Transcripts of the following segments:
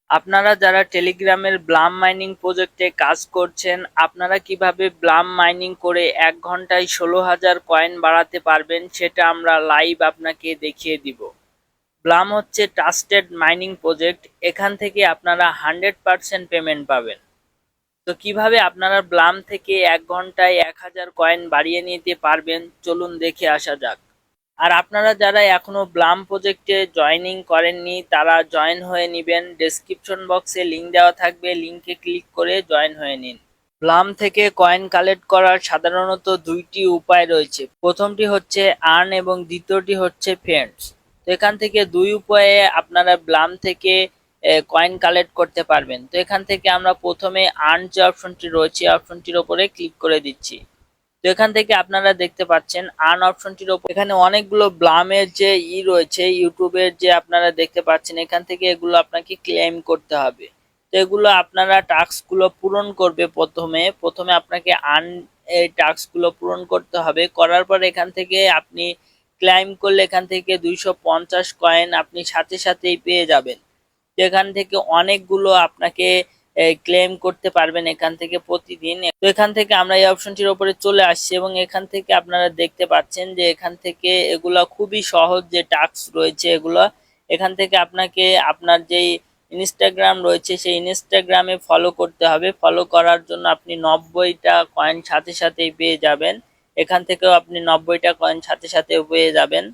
আপনারা যারা টেলিগ্রামের ব্লাম মাইনিং প্রজেক্টে কাজ করছেন, আপনারা কিভাবে ব্লাম মাইনিং করে 1 ঘন্টায় 16,000 কয়েন বাড়াতে পারবেন সেটা আমরা লাইভ আপনাকে দেখিয়ে দিব। ব্লাম হচ্ছে ট্রাস্টেড মাইনিং প্রজেক্ট, এখান থেকে আপনারা 100% পেমেন্ট পাবেন। তো কিভাবে আপনারা ব্লাম থেকে 1 ঘন্টায় 1,000 কয়েন বাড়িয়ে নিতে পারবেন, চলুন দেখে আসা যাক। আর আপনারা যারা এখনো ব্লাম প্রজেক্টে জয়েনিং করেননি তারা জয়েন হয়ে নেবেন। ডেসক্রিপশন বক্সে লিংক দেওয়া থাকবে, লিংকে ক্লিক করে জয়েন হয়ে নিন। ব্লাম থেকে কয়েন কালেক্ট করার সাধারণত দুইটি উপায় রয়েছে। প্রথমটি হচ্ছে আর্ন এবং দ্বিতীয়টি হচ্ছে ফ্রেন্ডস। তো এখান থেকে দুই উপায়ে আপনারা ব্লাম থেকে কয়েন কালেক্ট করতে পারবেন। তো এখান থেকে আমরা প্রথমে আর্ন যে অপশনটি রয়েছে অপশনটির ওপরে ক্লিক করে দিচ্ছি। তো এখান থেকে আপনারা দেখতে পাচ্ছেন আর্ন অপশনটির ওপর এখানে অনেকগুলো ব্লামের যে রয়েছে, ইউটিউবের যে আপনারা দেখতে পাচ্ছেন, এখান থেকে এগুলো আপনাকে ক্লেম করতে হবে। তো এগুলো আপনারা টাস্কগুলো পূরণ করবে। প্রথমে আপনাকে আর্ন এই টাস্কগুলো পূরণ করতে হবে। করার পর এখান থেকে আপনি ক্লেম করলে এখান থেকে 250 কয়েন আপনি সাথে সাথেই পেয়ে যাবেন। তো এখান থেকে অনেকগুলো আপনাকে ক্লেম করতে পারবেন এখান থেকে প্রতিদিন। তো এখান থেকে আমরা এই অপশনটির উপরে চলে আসছি এবং এখান থেকে আপনারা দেখতে পাচ্ছেন যে এখান থেকে এগুলা খুবই সহজ যে টাস্ক রয়েছে এগুলো। এখান থেকে আপনাকে আপনার যেই ইনস্টাগ্রাম রয়েছে সেই ইনস্টাগ্রামে ফলো করতে হবে। ফলো করার জন্য আপনি 90টা কয়েন সাথে সাথেই পেয়ে যাবেন। এখান থেকেও আপনি 90টা কয়েন সাথে সাথে পেয়ে যাবেন।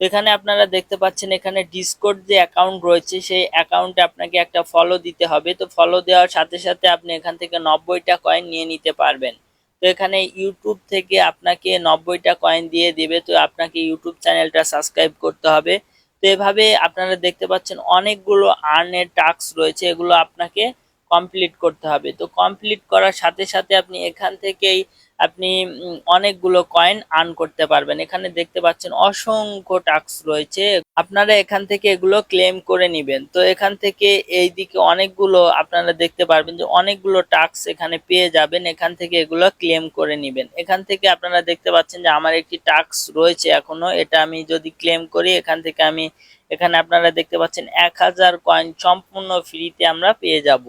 এখানে আপনারা দেখতে পাচ্ছেন এখানে ডিসকর্ড যে অ্যাকাউন্ট রয়েছে সেই অ্যাকাউন্টে আপনাকে একটা ফলো দিতে হবে। তো ফলো দেওয়ার সাথে সাথে আপনি এখান থেকে 90টা কয়েন নিয়ে নিতে পারবেন। তো এখানে ইউটিউব থেকে আপনাকে 90টা কয়েন দিয়ে দিবে। তো আপনাকে ইউটিউব চ্যানেলটা সাবস্ক্রাইব করতে হবে। তো এভাবে আপনারা দেখতে পাচ্ছেন অনেকগুলো আর্নের টাস্ক রয়েছে, এগুলো আপনাকে কমপ্লিট করতে হবে। তো কমপ্লিট করার সাথে সাথে আপনি এখান থেকেই আপনি অনেকগুলো কয়েন আর্ন করতে পারবেন। এখানে দেখতে পাচ্ছেন অসংখ্য টাস্ক রয়েছে, আপনারা এখান থেকে এগুলো ক্লেম করে নেবেন। তো এখান থেকে এই দিকে অনেকগুলো আপনারা দেখতে পারবেন যে অনেকগুলো টাস্ক এখানে পেয়ে যাবেন, এখান থেকে এগুলো ক্লেম করে নেবেন। এখান থেকে আপনারা দেখতে পাচ্ছেন যে আমার একটি টাস্ক রয়েছে এখনো, এটা আমি যদি ক্লেম করি এখান থেকে আমি এখানে আপনারা দেখতে পাচ্ছেন 1,000 কয়েন সম্পূর্ণ ফ্রিতে আমরা পেয়ে যাব।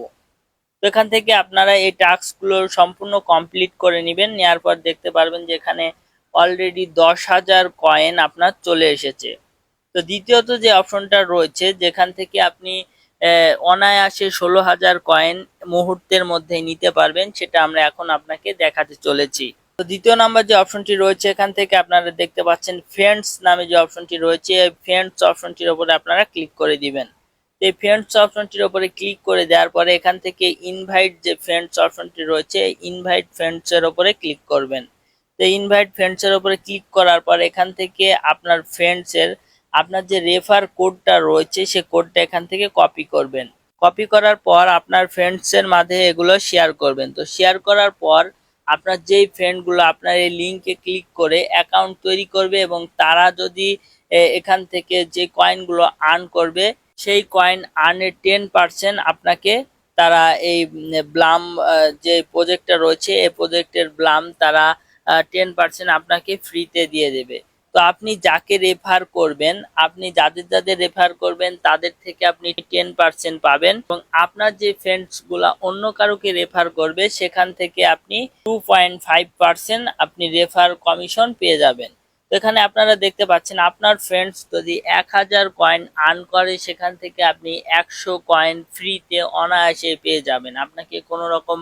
তো এখান থেকে আপনারা এই টাস্কগুলো সম্পূর্ণ কমপ্লিট করে নেবেন। নেওয়ার পর দেখতে পারবেন যে এখানে অলরেডি 10,000 কয়েন আপনার চলে এসেছে। তো দ্বিতীয়ত যে অপশনটা রয়েছে যেখান থেকে আপনি অনায়াসে 16,000 কয়েন মুহূর্তের মধ্যে নিতে পারবেন, সেটা আমরা এখন আপনাকে দেখাতে চলেছি। তো দ্বিতীয় নাম্বার যে অপশনটি রয়েছে এখান থেকে আপনারা দেখতে পাচ্ছেন ফ্রেন্ডস নামে যে অপশনটি রয়েছে, ফ্রেন্ডস অপশনটির উপরে আপনারা ক্লিক করে দিবেন। এই ফ্রেন্ডস অপশনটির উপরে ক্লিক করে দেওয়ার পরে এখান থেকে ইনভাইট যে ফ্রেন্ডস অপশনটি রয়েছে ইনভাইট ফ্রেন্ডস এর উপরে ক্লিক করবেন। তো ইনভাইট ফ্রেন্ডস এর উপরে ক্লিক করার পর এখান থেকে আপনার ফ্রেন্ডস এর আপনার যে রেফার কোডটা রয়েছে সেই কোডটা এখান থেকে কপি করবেন। কপি করার পর আপনার ফ্রেন্ডস এর মাঝে এগুলো শেয়ার করবেন। তো শেয়ার করার পর আপনার যেই ফ্রেন্ডগুলো আপনার এই লিঙ্কে ক্লিক করে অ্যাকাউন্ট তৈরি করবে এবং তারা যদি এখান থেকে যে কয়েনগুলো আর্ন করবে সেই কয়েন আর্নের 10% আপনাকে তারা এই ব্লাম যে প্রজেক্টটা রয়েছে এই প্রজেক্টের ব্লাম তারা 10% আপনাকে ফ্রিতে দিয়ে দেবে। তো আপনি যাকে রেফার করবেন, আপনি যাদের রেফার করবেন তাদের থেকে আপনি 10% পাবেন এবং আপনার যে ফ্রেন্ডস গুলা অন্য কারোকে রেফার করবে সেখান থেকে আপনি 2.5% আপনি রেফার কমিশন পেয়ে যাবেন। তো এখানে আপনারা দেখতে পাচ্ছেন আপনার ফ্রেন্ডস যদি 1,000 কয়েন আর্ন করে সেখান থেকে আপনি 100 কয়েন ফ্রিতে অনায়াসে পেয়ে যাবেন। আপনাকে কোনো রকম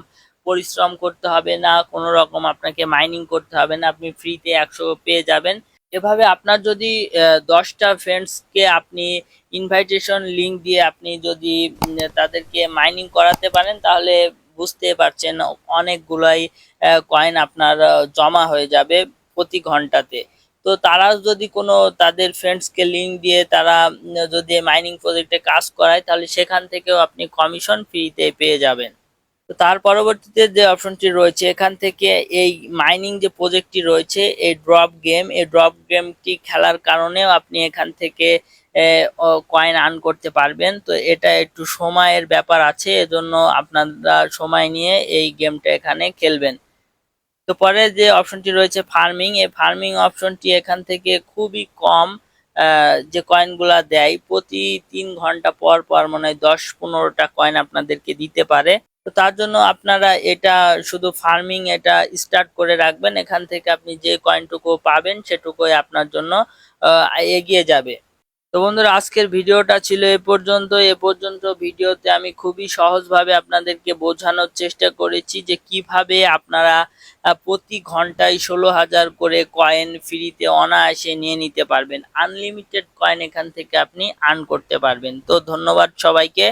পরিশ্রম করতে হবে না, কোনো রকম আপনাকে মাইনিং করতে হবে না, আপনি ফ্রিতে 100 পেয়ে যাবেন। এভাবে আপনার যদি 10টা ফ্রেন্ডসকে আপনি ইনভাইটেশন লিঙ্ক দিয়ে আপনি যদি তাদেরকে মাইনিং করাতে পারেন তাহলে বুঝতে পারছেন অনেকগুলাই কয়েন আপনার জমা হয়ে যাবে প্রতি ঘন্টাতে। তো তারা যদি কোনো তাদের ফ্রেন্ডসকে লিঙ্ক দিয়ে তারা যদি মাইনিং প্রজেক্টে কাজ করায় তাহলে সেখান থেকেও আপনি কমিশন ফ্রিতে পেয়ে যাবেন। তো তার পরবর্তীতে যে অপশনটি রয়েছে এখান থেকে এই মাইনিং যে প্রজেক্টটি রয়েছে এই ড্রপ গেমটি খেলার কারণেও আপনি এখান থেকে কয়েন আর্ন করতে পারবেন। তো এটা একটু সময়ের ব্যাপার আছে, এজন্য আপনারা সময় নিয়ে এই গেমটা এখানে খেলবেন। তো পরে যে অপশনটি রয়েছে ফার্মিং, এই ফার্মিং অপশনটি এখান থেকে খুবই কম যে কয়েনগুলা দেয় প্রতি 3 ঘন্টা পর পর মনে হয় 10-15টা কয়েন আপনাদেরকে দিতে পারে। তো তার জন্য আপনারা এটা শুধু ফার্মিং এটা স্টার্ট করে রাখবেন, এখান থেকে আপনি যে কয়েনটুকু পাবেন সেটুকুই আপনার জন্য এগিয়ে যাবে। তো বন্ধুরা, আজকের ভিডিওটা ছিল এ পর্যন্ত ভিডিওতে আমি খুবই সহজভাবে আপনাদেরকে বোঝানোর চেষ্টা করেছি যে কিভাবে আপনারা প্রতি ঘন্টায় 16,000 করে কয়েন ফ্রিতে অনায়াসে নিয়ে নিতে পারবেন। আনলিমিটেড কয়েন এখান থেকে আপনি আর্ন করতে পারবেন। তো ধন্যবাদ সবাইকে।